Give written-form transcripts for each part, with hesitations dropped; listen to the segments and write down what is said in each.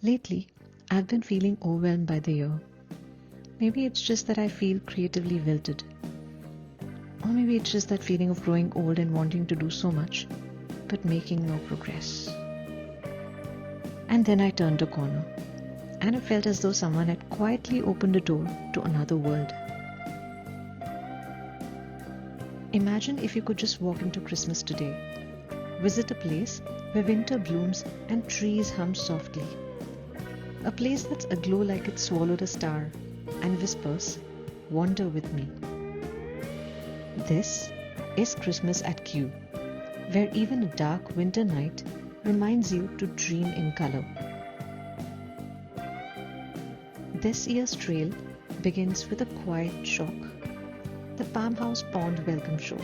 Lately, I've been feeling overwhelmed by the year. Maybe it's just that I feel creatively wilted. Or maybe it's just that feeling of growing old and wanting to do so much, but making no progress. And then I turned a corner, and it felt as though someone had quietly opened a door to another world. Imagine if you could just walk into Christmas today, visit a place where winter blooms and trees hum softly. A place that's aglow like it swallowed a star and whispers, "Wander with me." This is Christmas at Kew, where even a dark winter night reminds you to dream in color. This year's trail begins with a quiet shock. The Farmhouse Pond Welcome Show.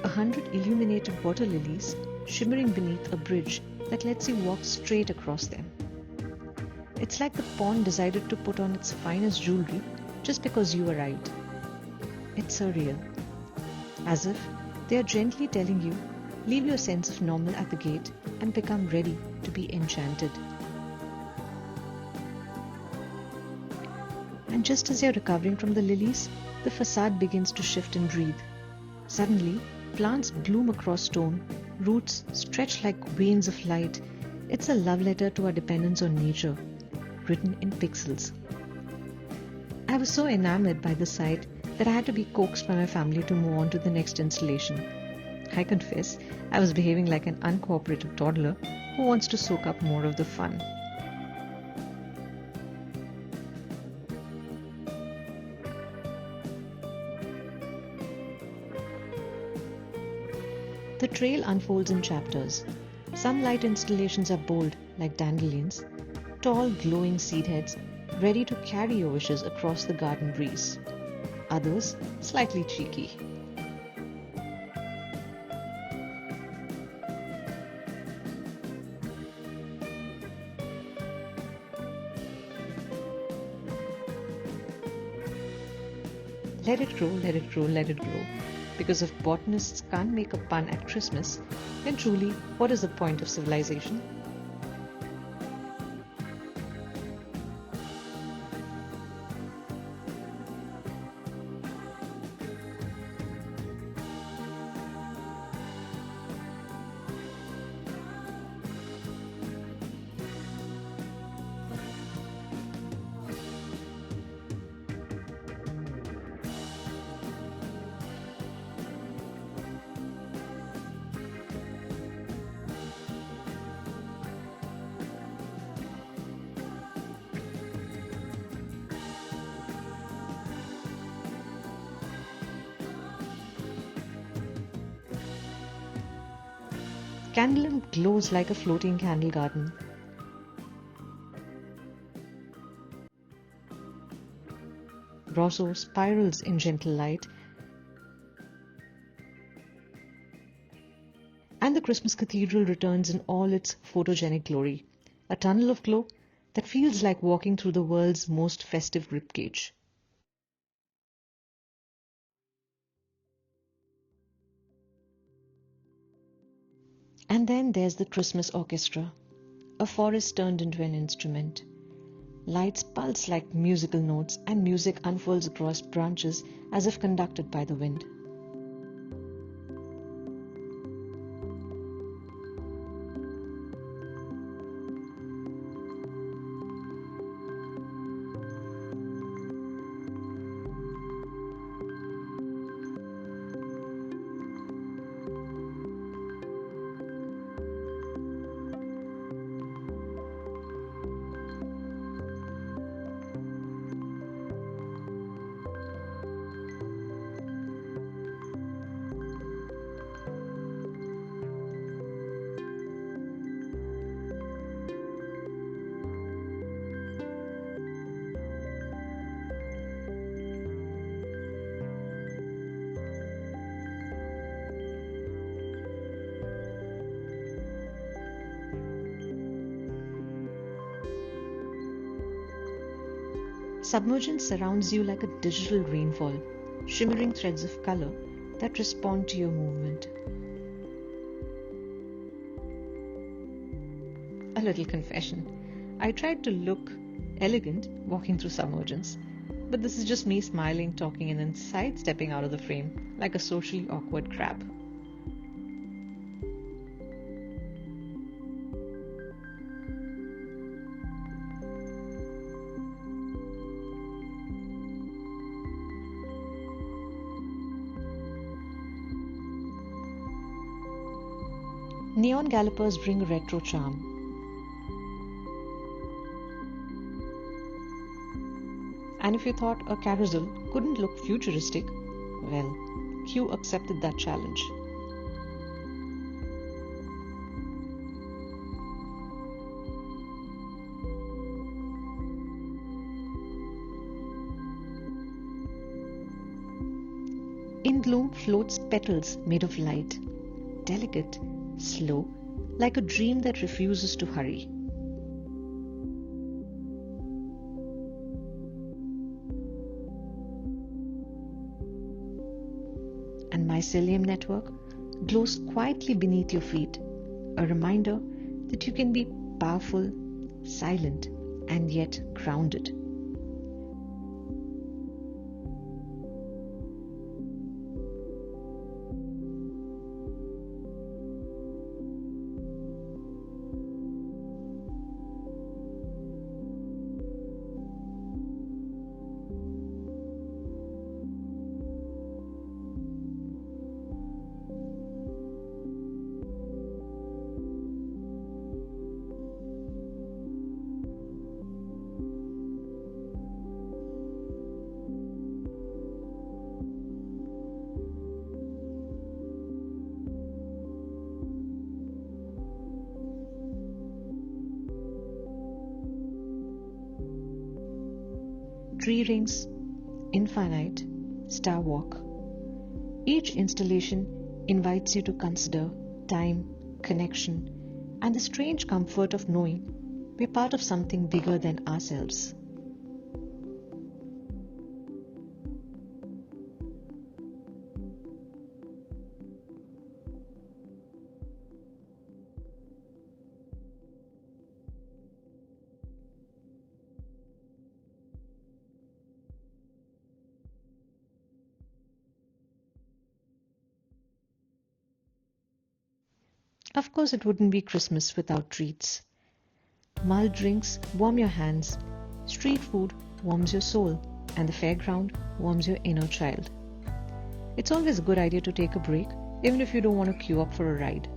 100 illuminated water-lilies shimmering beneath a bridge that lets you walk straight across them. It's like the pond decided to put on its finest jewelry just because you arrived. It's surreal. As if they are gently telling you, leave your sense of normal at the gate and become ready to be enchanted. And just as you're recovering from the lilies, the facade begins to shift and breathe. Suddenly, plants bloom across stone, roots stretch like veins of light. It's a love letter to our dependence on nature, written in pixels. I was so enamored by the sight that I had to be coaxed by my family to move on to the next installation. I confess, I was behaving like an uncooperative toddler who wants to soak up more of the fun. The trail unfolds in chapters. Some light installations are bold, like dandelions, tall glowing seed heads ready to carry your wishes across the garden breeze. Others slightly cheeky. Let it grow, let it grow, let it grow. Because if botanists can't make a pun at Christmas, then truly, what is the point of civilization? Candelum glows like a floating candle garden. Ros'O spirals in gentle light, and the Christmas Cathedral returns in all its photogenic glory, a tunnel of glow that feels like walking through the world's most festive ribcage. And then there's the Christmas Orchestra, a forest turned into an instrument. Lights pulse like musical notes, and music unfolds across branches as if conducted by the wind. Submergence surrounds you like a digital rainfall, shimmering threads of color that respond to your movement. A little confession. I tried to look elegant walking through Submergence, but this is just me smiling, talking, and then sidestepping out of the frame like a socially awkward crab. Neon Gallopers bring a retro charm. And if you thought a carousel couldn't look futuristic, well, Q accepted that challenge. In bloom floats petals made of light, delicate, slow, like a dream that refuses to hurry. And Mycelium network glows quietly beneath your feet, a reminder that you can be powerful, silent, and yet grounded. Tree Rings, Infinite, Star Walk. Each installation invites you to consider time, connection, and the strange comfort of knowing we're part of something bigger than ourselves. Of course, it wouldn't be Christmas without treats. Mulled drinks warm your hands, street food warms your soul, and the fairground warms your inner child. It's always a good idea to take a break, even if you don't want to queue up for a ride.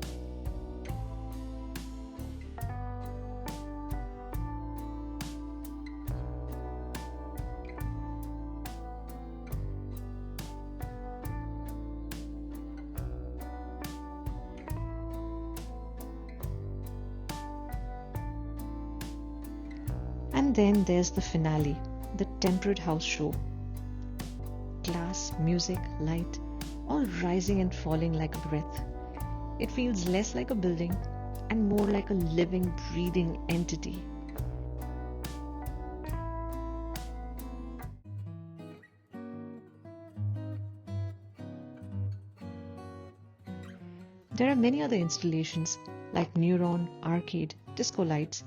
And then there's the finale, the Temperate House show. Glass, music, light, all rising and falling like a breath. It feels less like a building and more like a living, breathing entity. There are many other installations like Neuron, Arcade, Disco Lights,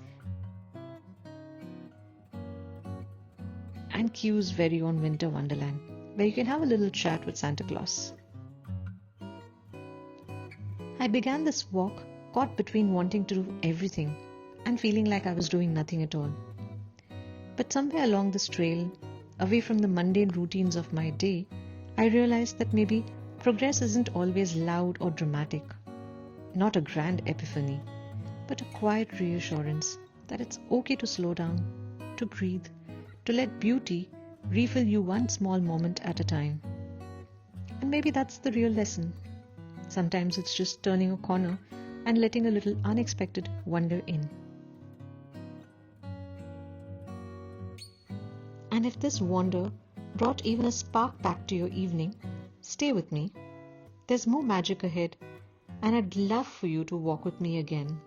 and Q's very own Winter Wonderland, where you can have a little chat with Santa Claus. I began this walk caught between wanting to do everything and feeling like I was doing nothing at all. But somewhere along this trail, away from the mundane routines of my day, I realized that maybe progress isn't always loud or dramatic, not a grand epiphany, but a quiet reassurance that it's okay to slow down, to breathe, to let beauty refill you one small moment at a time. And maybe that's the real lesson. Sometimes it's just turning a corner and letting a little unexpected wonder in. And if this wonder brought even a spark back to your evening, stay with me. There's more magic ahead, and I'd love for you to walk with me again.